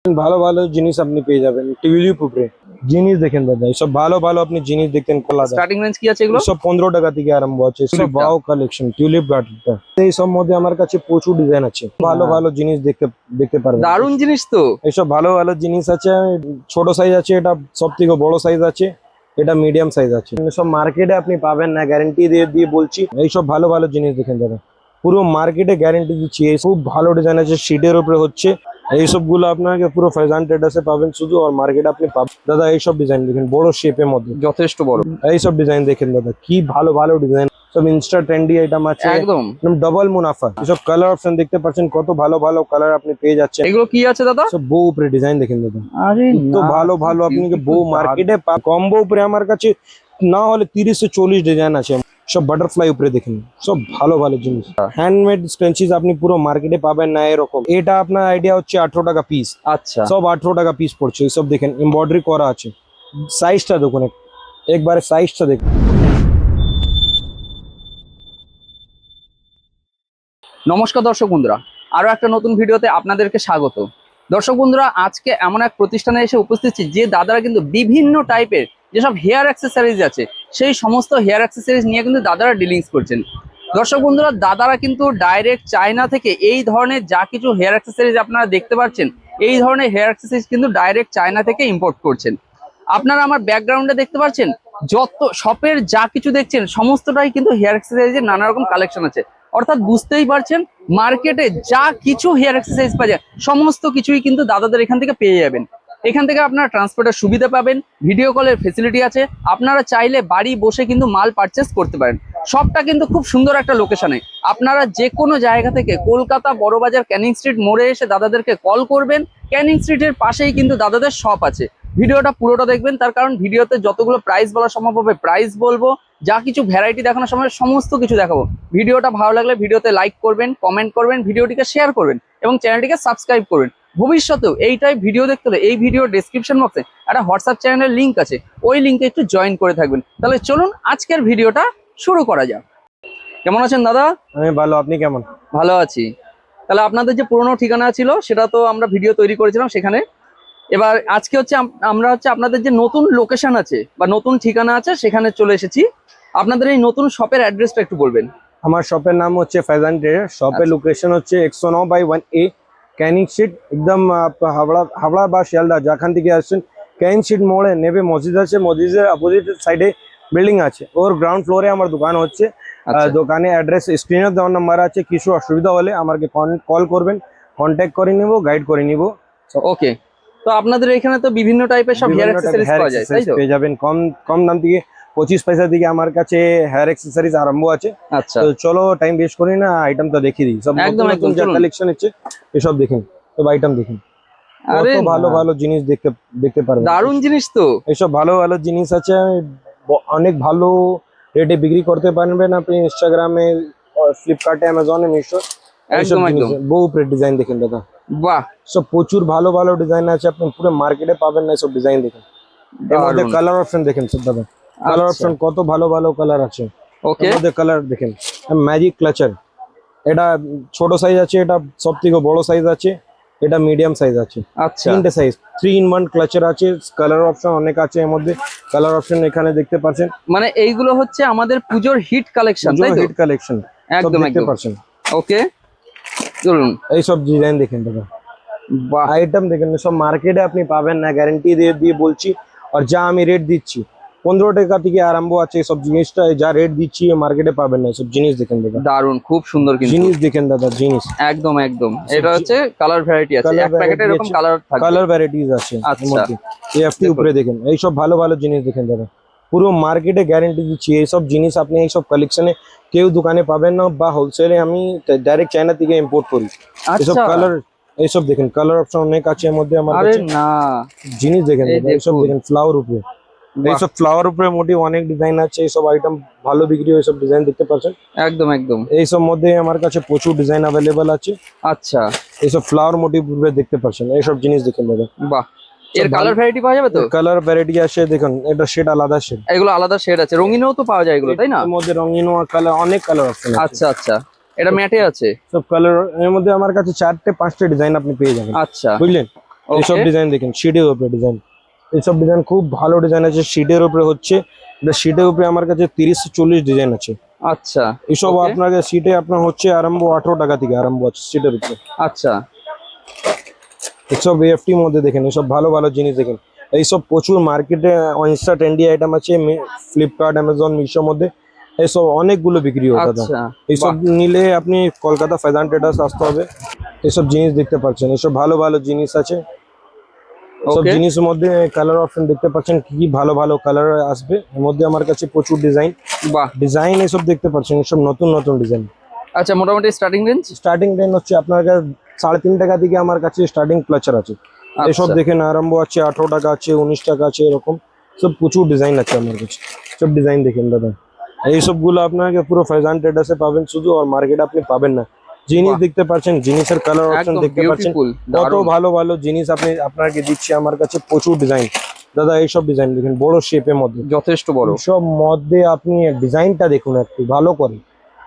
ভালো ভালো জিনিস আপনি পেয়ে যাবেন টিউলিপ উপরে। জিনিস দেখেন দাদা, এইসব ভালো ভালো আপনি জিনিস দেখতেন কলা স্টার্টিং রেঞ্জ কি আছে এগুলো? সব 15 টাকা থেকে আরম্ভ আছে। সব ওয়াও কালেকশন টিউলিপ গার্ডেনটা, এই সব মধ্যে আমার কাছে প্রচুর ডিজাইন আছে। ভালো ভালো জিনিস দেখতে দেখতে পারবেন। দারুণ জিনিস তো। এইসব ভালো ভালো জিনিস আছে। ছোট সাইজ আছে, এটা সব থেকে বড় সাইজ আছে, এটা মিডিয়াম সাইজ আছে। সব মার্কেটে আপনি পাবেন না, গ্যারান্টি দিয়ে দিয়ে বলছি। এইসব ভালো ভালো জিনিস দেখেন দাদা, পুরো মার্কেটে গ্যারান্টি দিচ্ছি। এই খুব ভালো ডিজাইন আছে, শিটের উপরে হচ্ছে। এইসব গুলো আপনাকে পুরো ফ্যাশন ট্রেডার্সে পাবেন শুধু, আর মার্কেটে আপনি পাবেন দাদা। এইসব ডিজাইন দেখেন বড় শেপের মধ্যে, যথেষ্ট বড়। এইসব ডিজাইন দেখেন দাদা, কি ভালো ভালো ডিজাইন। সব ইনস্টা ট্রেন্ডি আইটেম আছে, একদম ডাবল মুনাফা। এসব কালার অপশন দেখতে পাচ্ছেন, কত ভালো ভালো কালার আপনি পেয়ে যাচ্ছেন। এগুলো কি আছে দাদা? সব বউ উপরে ডিজাইন দেখেন দাদা, আরে তো ভালো ভালো আপনি বউ মার্কেটে কম্বো উপরে আমার কাছে না হলে 30 से 40 ডিজাইন আছে। সব বাটারফ্লাই উপরে দেখেন, সব ভালো ভালো জিনিস। হ্যান্ডমেড স্ক্রাঞ্চিজ আপনি পুরো মার্কেটে পাবেন না এরকম। এটা আপনার আইডিয়া হচ্ছে 18 টাকা পিস। আচ্ছা, সব 18 টাকা পিস পড়ছে। এইসব দেখেন এমব্রয়ডারি করা আছে। সাইজটা দেখুন, একবারে সাইজটা দেখুন। নমস্কার দর্শক বন্ধুরা, আরো একটা নতুন ভিডিওতে আপনাদেরকে স্বাগত। দর্শক বন্ধুরা, আজকে এমন এক প্রতিষ্ঠানে এসে উপস্থিত যে দাদারা কিন্তু বিভিন্ন টাইপের যেসব হেয়ার অ্যাক্সেসরিজ আছে সেই সমস্ত হেয়ার অ্যাক্সেসরিজ নিয়ে কিন্তু দাদারা ডিলিংস করছেন। দর্শক বন্ধুরা, দাদারা কিন্তু ডাইরেক্ট চায়না থেকে এই ধরনের যা কিছু হেয়ার অ্যাক্সেসরিজ আপনারা দেখতে পাচ্ছেন, এই ধরনের হেয়ার অ্যাক্সেসরিজ কিন্তু ডাইরেক্ট চায়না থেকে ইম্পোর্ট করছেন। আপনারা আমার ব্যাকগ্রাউন্ডে দেখতে পাচ্ছেন, যত শপের যা কিছু দেখছেন সমস্তটাই কিন্তু হেয়ার অ্যাক্সেসরিজের নানা রকম কালেকশন আছে। অর্থাৎ বুঝতেই পারছেন, মার্কেটে যা কিছু হেয়ার এক্সারসাইজ পাওয়া যায় সমস্ত কিছুই কিন্তু দাদাদের এখান থেকে পেয়ে যাবেন। এখান থেকে আপনারা ট্রান্সপোর্টের সুবিধা পাবেন, ভিডিও কলের ফেসিলিটি আছে। আপনারা চাইলে বাড়ি বসে কিন্তু মাল পারচেস করতে পারেন। সবটা কিন্তু খুব সুন্দর একটা লোকেশনে। আপনারা যে কোনো জায়গা থেকে কলকাতা বড়বাজার ক্যানিং স্ট্রিট মোড়ে এসে দাদাদেরকে কল করবেন। ক্যানিং স্ট্রিটের পাশেই কিন্তু দাদাদের শপ আছে। ভিডিওটা পুরোটা দেখবেন, তার কারণ ভিডিওতে যতগুলো প্রাইস বলা সম্ভব হবে প্রাইস বলবো, যা কিছু ভ্যারাইটি দেখানোর সময় সমস্ত কিছু দেখাবো। ভিডিওটা ভালো লাগলে ভিডিওতে লাইক করবেন, কমেন্ট করবেন, ভিডিওটিকে শেয়ার করবেন এবং চ্যানেলটিকে সাবস্ক্রাইব করবেন। ভবিষ্যতেও এই টাইপ ভিডিও দেখতে হলে এই ভিডিও ডেসক্রিপশন বক্সে একটা হোয়াটসঅ্যাপ চ্যানেলের লিঙ্ক আছে, ওই লিঙ্কে একটু জয়েন করে থাকবেন। তাহলে চলুন আজকের ভিডিওটা শুরু করা যাক। কেমন আছেন দাদা? আমি ভালো, আপনি কেমন? ভালো আছি। তাহলে আপনাদের যে পুরোনো ঠিকানা ছিল সেটা তো আমরা ভিডিও তৈরি করেছিলাম সেখানে। এবার আজকে হচ্ছে আমরা আপনাদের যে নতুন লোকেশন আছে বা নতুন ঠিকানা আছে সেখানে চলে এসেছি। আপনাদের এই নতুন শপের অ্যাড্রেসটা একটু বলবেন। আমার শপের নাম হচ্ছে ফ্যাশন ট্রেডার। শপের লোকেশন হচ্ছে 109/1A ক্যানিং স্ট্রিট, একদম হাওড়া বা শিয়ালদা যেখান থেকে আসছেন ক্যানিং স্ট্রিট মোড়ে নেবে মসজিদ আছে, মসজিদের অপোজিট সাইডে বিল্ডিং আছে, ওর গ্রাউন্ড ফ্লোরে আমার দোকান হচ্ছে। দোকানে অ্যাড্রেস স্ক্রিনে দেওয়ার নাম্বার আছে। কিছু অসুবিধা হলে আমাকে কল করবেন, কন্ট্যাক্ট করে নিব, গাইড করে নিব। ওকে, তো আপনাদের এখানে তো বিভিন্ন টাইপের সব হেয়ার অ্যাকসেসরিজ পাওয়া যায়, তাই তো? পেয়ে যাবেন কম কম দাম থেকে 25 পয়সা থেকে আমার কাছে হেয়ার অ্যাক্সেসরিজ আরম্ভ আছে। আচ্ছা, তো চলো টাইম ওয়েস্ট করি না, আইটেম তো দেখিয়ে দিই। সব একদম নতুন একদম যা চলুন। কালেকশন আছে এসব দেখেন, সব আইটেম দেখেন। আরে কত ভালো ভালো জিনিস দেখতে পারবেন। দারুণ জিনিস তো। এইসব ভালো ভালো জিনিস আছে, অনেক ভালো রেটে বিক্রি করতে পারবেন আপনি ইনস্টাগ্রামে, ফ্লিপকার্টে, অ্যামাজনে, মিশো। এইসব একদম জিনিস একদম। বহু ডিজাইন দেখেন দাদা, বাহ, সব প্রচুর ভালো ভালো ডিজাইন আছে, আপনি পুরো মার্কেটে পাবেন না। সব ডিজাইন দেখেন, এর মধ্যে দারুণ। কালার অপশন দেখেন সব দাদা, কালার আচ্ছা, অপশন কত ভালো ভালো কালার আছে। ওকে। এর মধ্যে কালার দেখেন, ম্যাজিক ক্লাচার, এটা ছোট সাইজ আছে, এটা সব থেকে বড় সাইজ আছে, এটা মিডিয়াম সাইজ আছে। আচ্ছা, তিনটে সাইজ, 3-in-1 ক্লাচার আছে। কালার অপশন অনেক আছে এর মধ্যে, কালার অপশন এখানে দেখতে পাচ্ছেন। মানে এইগুলো হচ্ছে আমাদের পুজোর হিট কালেকশন, তাই তো? হিট কালেকশন সব একদম দেখতে একদম। পাচ্ছেন। ওকে, চলুন। এই সব ডিজাইন দেখেন দাদা, বাহ, আইটেম দেখেন, সব মার্কেটে আপনি পাবেন না, গ্যারান্টি দিয়ে দিয়ে বলছি। আর যা আমি রেট দিচ্ছি 15 টাকা থেকে আরম্ভ আছে। সব জিনিসটা যা রেট দিচ্ছি মার্কেটে পাবেন না। সব জিনিস দেখেন দাদা, দারুণ, খুব সুন্দর কিন্তু। জিনিস দেখেন দাদা, জিনিস একদম একদম। এটা হচ্ছে কালার ভ্যারাইটি আছে, কালার এক প্যাকেটে এরকম কালার থাকবে। কালার ভ্যারাইটিস আছে এর আচ্ছা, মধ্যে। এফটি উপরে দেখেন, এই সব ভালো ভালো জিনিস দেখেন দাদা, পুরো মার্কেটে গ্যারান্টি দিচ্ছি। এইসব জিনিস আপনি এইসব কালেকশনে কেউ দোকানে পাবেন না, বা হোলসেলে আমি ডাইরেক্ট চায়না থেকে ইম্পোর্ট করি। এইসব আচ্ছা। কালার, এইসব দেখেন কালার অপশন অনেক আছে এর মধ্যে আমার আরে কাছে। না, জিনিস দেখেন এই দাদা, এইসব দেখুন। দেখেন ফ্লাওয়ার উপরে, বাহ, এইসব ফ্লাওয়ার উপরে মোটিভ অনেক ডিজাইন আছে। এইসব আইটেম ভালো বিক্রি হয়, এইসব ডিজাইন দেখতে পাচ্ছেন। একদম একদম। এইসব মধ্যে আমার কাছে প্রচুর ডিজাইন অ্যাভেলেবল আছে। আচ্ছা, এইসব ফ্লাওয়ার মোটিভ উপরে দেখতে পাচ্ছেন, এইসব জিনিস দেখেন দাদা। বাহ, এর কালার ভ্যারাইটি পাওয়া যাবে তো? কালার ভ্যারাইটি আছে দেখুন, এটা শেড আলাদা শেড, এগুলো আলাদা শেড আছে, রঙিনও তো পাওয়া যায় এগুলো, তাই না? এর মধ্যে রঙিন কালার, অনেক কালার অপশন আছে। আচ্ছা আচ্ছা, এটা ম্যাটে আছে। সব কালার এর মধ্যে আমার কাছে 4-5টে ডিজাইন আপনি পেয়ে যাবেন, আচ্ছা, বুঝলেন? এইসব Okay. ডিজাইন দেখেন শিটের উপরে ডিজাইন, এইসব ডিজাইন খুব ভালো ডিজাইন আছে শিটের উপরে হচ্ছে। শিটের উপরে আমার কাছে 30 40 ডিজাইন আছে। আচ্ছা এইসব okay, আপনাকে সিটে আপনার হচ্ছে আরম্ভ 18 টাকা থেকে আরম্ভ আছে সিটের উপরে। আচ্ছা এইসব এফটি মধ্যে দেখেন, এইসব ভালো ভালো জিনিস দেখেন। এইসব প্রচুর মার্কেটে ইনস্টা ট্রেন্ডি আইটেম আছে, ফ্লিপকার্ট অ্যামাজন মিশোর মধ্যে এইসব অনেকগুলো বিক্রি হয় দাদা। আচ্ছা এইসব নিলে আপনি কলকাতা ফ্যাশন ট্রেডার্স আসতে হবে। এইসব জিনিস দেখতে পাচ্ছেন, এইসব ভালো ভালো জিনিস আছে। সব ওকে, জিনিসের মধ্যে কালার অপশন দেখতে পাচ্ছেন, কি কি ভালো ভালো কালার আসবে এর মধ্যে। আমার কাছে প্রচুর ডিজাইন বাহ, ডিজাইন এইসব দেখতে পাচ্ছেন, এইসব নতুন নতুন ডিজাইন। আচ্ছা মোটামুটি স্টার্টিং রেঞ্জ। স্টার্টিং রেঞ্জ হচ্ছে আপনার কাছে 3.5 টাকা থেকে আমার কাছে স্টার্টিং ক্লাচার আছে। এইসব আচ্ছা দেখেন আরম্ভ আছে 18 টাকা আছে, 19 টাকা আছে, এরকম সব প্রচুর ডিজাইন আছে আমার কাছে। সব ডিজাইন দেখেন দাদা, এইসব গুলো আপনাকে পুরো ফ্যাশন ট্রেডার্সে পাবেন শুধু, আর মার্কেটে আপনি পাবেন না। জিনিস বাহ। দেখতে পাচ্ছেন, জিনিসের কালার অপশন একদম দেখতে পাচ্ছেন, বিউটিফুল, কত দারুণ। ভালো ভালো জিনিস আপনি আপনাকে দিচ্ছি আমার কাছে প্রচুর ডিজাইন দাদা। এইসব ডিজাইন দেখেন বড় শেপের মধ্যে, যথেষ্ট বড়। সব মধ্যে আপনি ডিজাইনটা দেখুন একটু ভালো করে।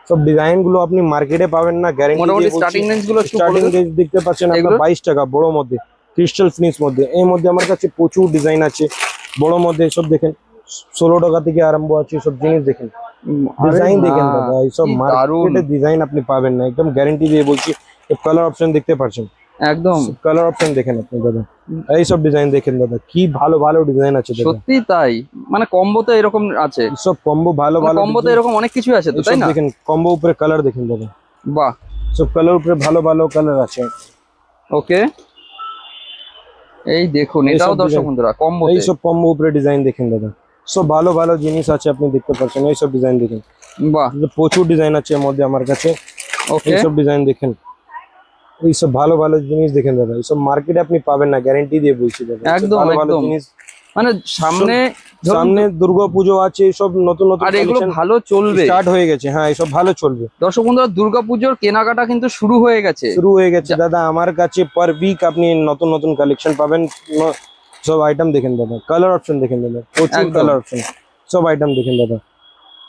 সব ডিজাইন গুলো আপনি মার্কেটে পাবেন না, মোটামুটি গ্যারান্টি স্টার্টিং রেঞ্জ গুলো একটু বলে স্টার্টিং দিন। রেঞ্জ দেখতে পাচ্ছেন আপনার এগুলো? 22 টাকা বড় মধ্যে, ক্রিস্টাল ফিনিশ মধ্যে। এর মধ্যে আমার কাছে প্রচুর ডিজাইন আছে বড় মধ্যে। সব দেখেন 16 টাকা থেকে আরম্ভ আছে, সব জিনিস দেখেন, আরে ডিজাইন না, দেখেন দাদা। এইসব কি দারুণ। মার্কেটে ডিজাইন আপনি পাবেন না, একদম গ্যারান্টি দিয়ে বলছি। কালার অপশন দেখতে পাচ্ছেন, একদম কালার অপশন দেখেন আপনি দাদা। এইসব ডিজাইন দেখেন দাদা, কি ভালো ভালো ডিজাইন আছে দাদা। সত্যি তাই, মানে কম্বোতে এরকম আছে, সব কম্বো ভালো ভালো কম্বোতে এরকম অনেক কিছু আছে তো, তাই এইসব না? দেখেন কম্বো উপরে কালার দেখেন দাদা, বাহ, সব কালার উপরে ভালো ভালো কালার আছে। ওকে, এই দেখুন এইসব এটাও দর্শক design- বন্ধুরা কম্বোতে। এইসব কম্বো উপরে ডিজাইন দেখেন দাদা, সব ভালো ভালো জিনিস আছে আপনি দেখতে পাচ্ছেন। এইসব ডিজাইন দেখেন, বাহ, প্রচুর ডিজাইন আছে এর মধ্যে আমার কাছে। ওকে, এইসব ডিজাইন দেখেন, এইসব ভালো ভালো জিনিস দেখেন দাদা। এইসব মার্কেটে আপনি পাবেন না, গ্যারান্টি দিয়ে বলছি দাদা। এইসব একদম, ভালো ভালো একদম। জিনিস মানে সামনে ধরুন, সামনে দুর্গা পুজো আছে, এইসব নতুন নতুন আর এগুলো ভালো চলবে। স্টার্ট হয়ে গেছে। হ্যাঁ, এইসব ভালো চলবে, দর্শক বন্ধুরা দুর্গাপুজোর কেনাকাটা কিন্তু শুরু হয়ে গেছে। শুরু হয়ে গেছে দাদা। আমার কাছে পার উইক আপনি নতুন নতুন কালেকশন পাবেন। সব আইটেম দেখেন দাদা, কালার অপশন দেখেন দাদা, প্রচুর একদম। কালার অপশন, সব আইটেম দেখেন দাদা।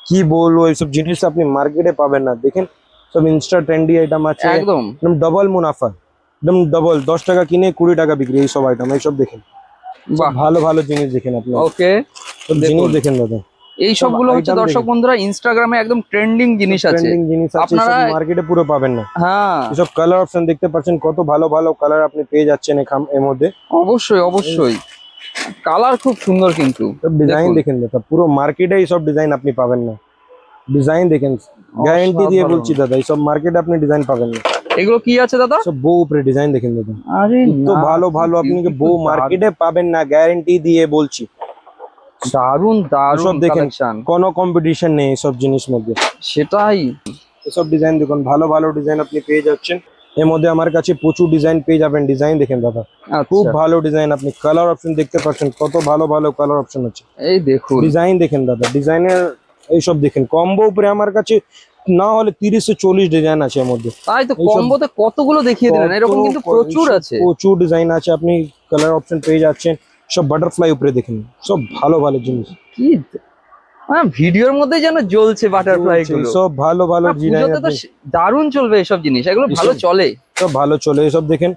কি বলবো, এইসব জিনিস আপনি মার্কেটে পাবেন না। দেখেন সব ইনস্টা ট্রেন্ডি আইটেম আছে, একদম একদম ডবল মুনাফা, একদম ডবল। 10 টাকা কিনে 20 টাকা বিক্রি, এইসব আইটেম। এইসব দেখেন, সব বাহ, ভালো ভালো জিনিস দেখেন আপনি, ওকে। সব জিনিস দেখেন দাদা। এই সবগুলো হচ্ছে item দর্শক দেখেন। বন্ধুরা ইনস্টাগ্রামে একদম ট্রেন্ডিং জিনিস আছে। ট্রেন্ডিং জিনিস আছে, আপনারা- মার্কেটে পুরো পাবেন না। হ্যাঁ এসব কালার অপশন দেখতে পাচ্ছেন, কত ভালো ভালো কালার আপনি পেয়ে যাচ্ছেন এর মধ্যে। অবশ্যই অবশ্যই, কালার খুব সুন্দর কিন্তু। সব ডিজাইন দেখুন। দেখেন দাদা, পুরো মার্কেটে এইসব ডিজাইন আপনি পাবেন না। ডিজাইন দেখেন, গ্যারান্টি দিয়ে অসাধারণ। বলছি দাদা, এইসব মার্কেটে আপনি ডিজাইন পাবেন না। এগুলো কি আছে দাদা? সব বউ উপরে ডিজাইন দেখেন দাদা, আরে তো না, ভালো ভালো আপনি beautiful, বউ মার্কেটে পাবেন না, গ্যারান্টি দিয়ে বলছি। দারুন দারুন এসব দেখেন, কালেকশন। কোনো কম্পিটিশন নেই এসব জিনিস মধ্যে। সেটাই, এসব ডিজাইন দেখুন, ভালো ভালো ডিজাইন আপনি পেয়ে যাচ্ছেন এর মধ্যে। আমার কাছে প্রচুর ডিজাইন পেয়ে যাবেন। ডিজাইন দেখেন দাদা, খুব আচ্ছা ভালো ডিজাইন। আপনি কালার অপশন দেখতে পাচ্ছেন, কত ভালো ভালো কালার অপশন আছে। এই দেখুন, ডিজাইন দেখেন দাদা, ডিজাইনের এইসব দেখেন। কম্বো উপরে আমার কাছে না হলে 30 40 ডিজাইন আছে এর মধ্যে। তাই তো এইসব- কম্বোতে কতগুলো দেখিয়ে দিলেন, এরকম কিন্তু প্রচুর আছে। প্রচুর ডিজাইন আছে, আপনি কালার অপশন পেয়ে যাচ্ছেন। সব বাটারফ্লাই উপরে দেখেন, সব ভালো ভালো জিনিস। কি ভিডিওর মধ্যে যেন জ্বলছে বাটারফ্লাই গুলো। সব ভালো ভালো ডিজাইন, পুজোতে তো দারুণ চলবে এসব জিনিস, এগুলো ভালো এসব- চলে। সব ভালো চলে। এসব দেখেন,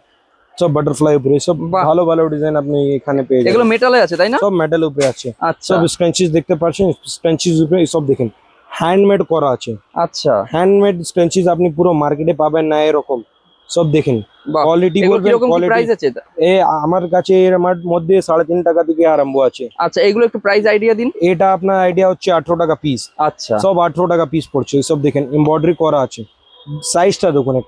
সব বাটারফ্লাই উপরে, সব বাহ। ভালো ভালো ডিজাইন আপনি এখানে পেয়ে এগুলো যাবেন। মেটালে আছে তাই না? সব মেটাল উপরে আছে, আচ্ছা সব স্ক্রাঞ্চিস দেখতে পাচ্ছেন। স্ক্রাঞ্চিস উপরে সব দেখেন, হ্যান্ডমেড করা আছে। আচ্ছা, হ্যান্ডমেড স্ক্রাঞ্চিস আপনি পুরো মার্কেটে পাবেন না এরকম। সব দেখেন, বাহ। কোয়ালিটি এগুলো বলবেন, কিরকম কি কোয়ালিটি। প্রাইস আছে? আমার কাছে এর আমার মধ্যে 3.5 টাকা থেকে আরম্ভ আছে। আচ্ছা এগুলো একটু প্রাইস আইডিয়া দিন। এটা আপনার আইডিয়া হচ্ছে 18 টাকা পিস, আচ্ছা সব 18 টাকা পিস পড়ছে। এইসব দেখেন, এমব্রয়ডারি করা আছে। সাইজটা দেখুন,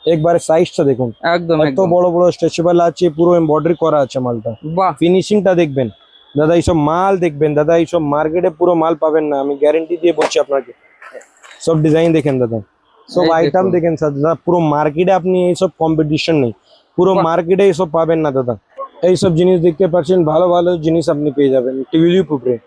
একবারে সাইজটা দেখুন, একদম এত একদম, বড় বড় স্ট্রেচেবল আছে, পুরো এমব্রয়ডারি করা আছে মালটা। বাহ, ফিনিশিংটা দেখবেন দাদা, এইসব মাল দেখবেন দাদা, এইসব মার্কেটে পুরো মাল পাবেন না, আমি গ্যারেন্টি দিয়ে বলছি আপনাকে। সব ডিজাইন দেখেন দাদা, সব এই আইটেম দেখুন। দেখেন দাদা, পুরো মার্কেটে আপনি এইসব কম্পিটিশন নেই, পুরো বাহ। মার্কেটে এইসব পাবেন না দাদা। এইসব জিনিস দেখতে পাচ্ছেন, ভালো ভালো জিনিস আপনি পেয়ে যাবেন টিউলিপ উপরে।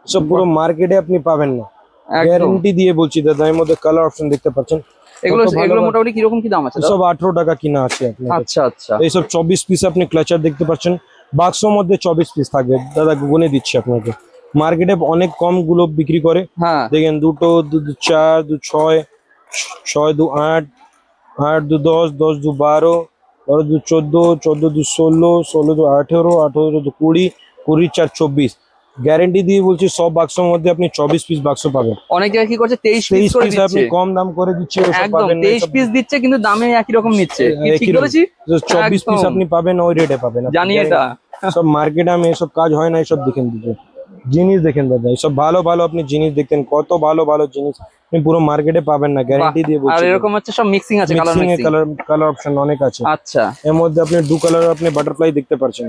সব পুরো মার্কেটে আপনি পাবেন না, একদম। গ্যারেন্টি দিয়ে বলছি দাদা। এর মধ্যে কালার অপশন দেখতে পাচ্ছেন, এগুলো কত ভালো এগুলো ভালো- মোটামুটি কিরকম কি দাম আছে দাদা? সব 18 টাকা কিনা আছে আপনার কাছে। আচ্ছা আচ্ছা, এইসব 24 পিস আপনি ক্লাচার দেখতে পাচ্ছেন, বাক্সর মধ্যে 24 পিস থাকবে দাদা, গুনে দিচ্ছি আপনাকে। মার্কেটে অনেক কম গুলো বিক্রি করে, হ্যাঁ দেখেন 2 2 2 4 2 6 6 2 8 8 2 10 10 2 12 12 2 14, 14 2 16, 16 2 18, 18 2 20, 20 4 24। গ্যারেন্টি দিয়ে বলছি সব বাক্সের মধ্যে আপনি 24 পিস বাক্স পাবেন। অনেক জায়গায় কি করছে 23 পিস 23 করে পিস আপনি দিচ্ছে, কম দাম করে দিচ্ছে, ওসব একদম পাবেন না। 23 পিস দিচ্ছে কিন্তু দামে একই রকম নিচ্ছে, কি ঠিক একই রকম। বলেছি? 24 পিস একদম। আপনি পাবেন, ওই রেটে পাবেন আপনি, জানি এটা। guarantee। সব মার্কেটে আমি এসব কাজ হয় না, এসব দেখেন দিতে জিনিস দেখেন দাদা, এসব ভালো ভালো আপনি জিনিস দেখতেন, কত ভালো ভালো জিনিস আপনি পুরো মার্কেটে পাবেন না, বাহ, গ্যারেন্টি দিয়ে আর বলছি। এরকম হচ্ছে সব মিক্সিং আছে, কালার মিক্সিং এ মিক্সিং। কালার কালার অপশন অনেক আছে। আচ্ছা, এর মধ্যে আপনি 2 কালার আপনি বাটারফ্লাই দেখতে পাচ্ছেন,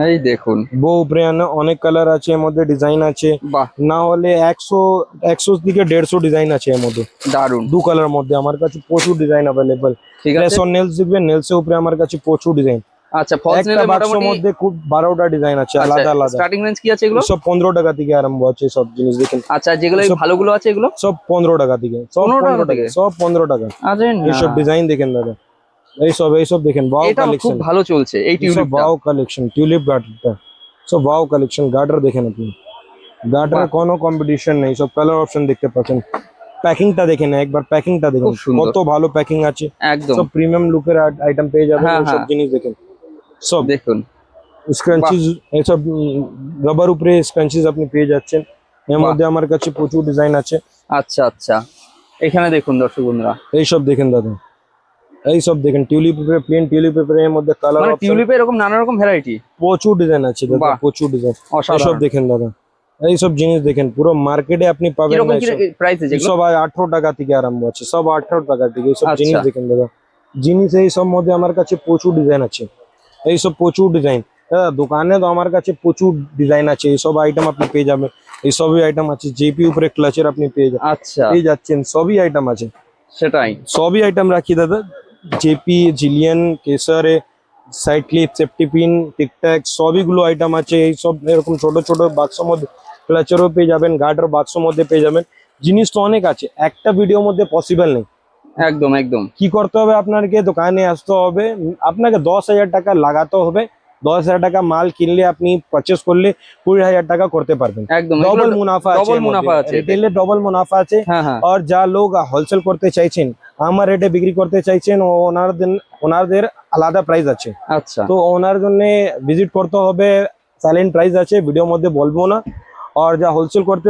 এই দেখুন, বউ উপরে অনেক কালার আছে, এর মধ্যে ডিজাইন আছে, বাহ না হলে 100 থেকে 150 ডিজাইন আছে এর মধ্যে। দারুন। 2 কালার মধ্যে আমার কাছে প্রচুর ডিজাইন অ্যাভেলেবল। ঠিক আছে। প্রেস অন নেলস দেখবেন, নেলস এর উপরে আমার কাছে প্রচুর ডিজাইন। আচ্ছা, ফলস একটা নেলের বাক্সের মোটামুটি মধ্যে খুব 12টা ডিজাইন আছে, আচ্ছা, আলাদা আলাদা। স্টার্টিং রেঞ্জ কি আছে এগুলো? সব 15 টাকা থেকে আরম্ভ আছে সব জিনিস দেখেন। আচ্ছা, যেগুলো এই সব- ভালোগুলো আছে এগুলো সব 15 টাকা থেকে, সব 15 টাকা 15 টাকা, থেকে? সব 15 টাকা। আরে না, এইসব ডিজাইন দেখেন দাদা, এইসব দেখেন, ওয়াও এটা খুব কালেকশন, ভালো চলছে এই সব টিউলিপটা। ওয়াও কালেকশন, টিউলিপ গার্ডারটা সব ওয়াও কালেকশন। গার্ডার দেখেন আপনি, গার্ডারের কোনো কম্পিটিশন নেই, সব কালার অপশন দেখতে পাচ্ছেন। প্যাকিংটা দেখেন একবার, প্যাকিংটা দেখেন খুব সুন্দর। কত ভালো প্যাকিং আছে, একদম, সব প্রিমিয়াম লুকের আইটেম পেয়ে যাবেন। হ্যাঁ, সব হ্যাঁ। জিনিস দেখেন, সব দেখুন, স্ক্রাঞ্চিজ, এসব রবার উপরে স্ক্রাঞ্চিজ আপনি পেয়ে যাচ্ছেন। এর বাহ। মধ্যে আমার কাছে প্রচুর ডিজাইন আছে। আচ্ছা আচ্ছা, এখানে দেখুন দর্শক বন্ধুরা, এইসব দেখেন দাদা, এইসব দেখেন tulip paper, plain tulip paper, এর মধ্যে কালার মানে অপশন টিউলিপে এরকম নানা রকম ভ্যারাইটি, প্রচুর ডিজাইন আছে দাদা, বাহ। প্রচুর ডিজাইন। এইসব অসাধারণ। দেখেন দাদা, এইসব জিনিস দেখেন, পুরো মার্কেটে আপনি পাবেন কিরকম না কি এসব। প্রাইস আছে এগুলো? সব 18 টাকা থেকে আরম্ভ আছে, সব 18 টাকা থেকে। এইসব আচ্ছা। জিনিস দেখেন দাদা, জিনিস এইসব মধ্যে আমার কাছে প্রচুর ডিজাইন আছে, এইসব প্রচুর ডিজাইন। দাদা দোকানে তো আমার কাছে প্রচুর ডিজাইন আছে, এইসব আইটেম আপনি পেয়ে যাবেন, এইসবই আইটেম আছে। জেপি উপরে ক্লাচের আপনি আচ্ছা, পেয়ে যাচ্ছেন, সবই আইটেম আছে, সেটাই। সবই আইটেম রাখি দাদা। জেপি, জিলিয়ন, কেসারে, side clip, safety pin, tic tac, সবইগুলো আইটেম আছে। এই সব এরকম ছোট ছোট বাক্সের মধ্যে ক্লাচারও পেয়ে যাবেন, গার্ডার বাক্সের মধ্যে পেয়ে যাবেন। জিনিস তো অনেক আছে, একটা ভিডিওর মধ্যে পসিবল নেই। একদম একদম, কি করতে হবে আপনাকে, দোকানে আসতে হবে, আপনাকে 10,000 টাকা লাগাতে হবে। 10,000 টাকা মাল কিনলে আপনি পারচেস করলে 20,000 টাকা করতে পারবেন। একদম ডবল মুনাফা আছে, ডবল মুনাফা আছে এতে। রিটেলে ডবল মুনাফা আছে। হ্যাঁ হ্যাঁ, আর যা লোক হোলসেল করতে চাইছেন, আমার রেটে বিক্রি করতে চাইছেন, ওনাদের আলাদা প্রাইস আছে। আচ্ছা, তো ওনার জন্য ভিজিট করতে হবে, সাইলেন্ট প্রাইস আছে, ভিডিওর মধ্যে বলবো না। আর যা হোলসেল করতে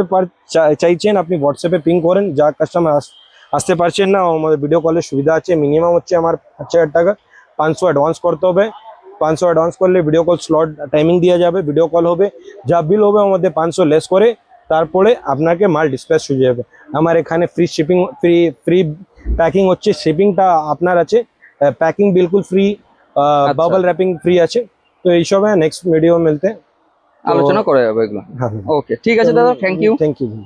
চাইছেন, আপনি হোয়াটসঅ্যাপে পিং করেন। যা কাস্টমার আসতে পারছেন না, আমাদের ভিডিও কলের সুবিধা আছে। মিনিমাম হচ্ছে আমার 5,000 টাকা, 500 অ্যাডভান্স করতে হবে। 500 অ্যাডভান্স করলে ভিডিও কল স্লট টাইমিং দেওয়া যাবে, ভিডিও কল হবে। যা বিল হবে আমাদের 500 লেস করে, তারপরে আপনাকে মাল ডিসপ্যাচ হয়ে যাবে। আমার এখানে ফ্রি শিপিং, ফ্রি প্যাকিং হচ্ছে, শিপিংটা আপনার আছে, প্যাকিং বিলকুল ফ্রি, বাবল র্যাপিং ফ্রি আছে। তো এইসব নেক্সট ভিডিও মিলতে আলোচনা করা যাবে এগুলো। হ্যাঁ, ওকে, ঠিক আছে দাদা, থ্যাংক ইউ। Thank you.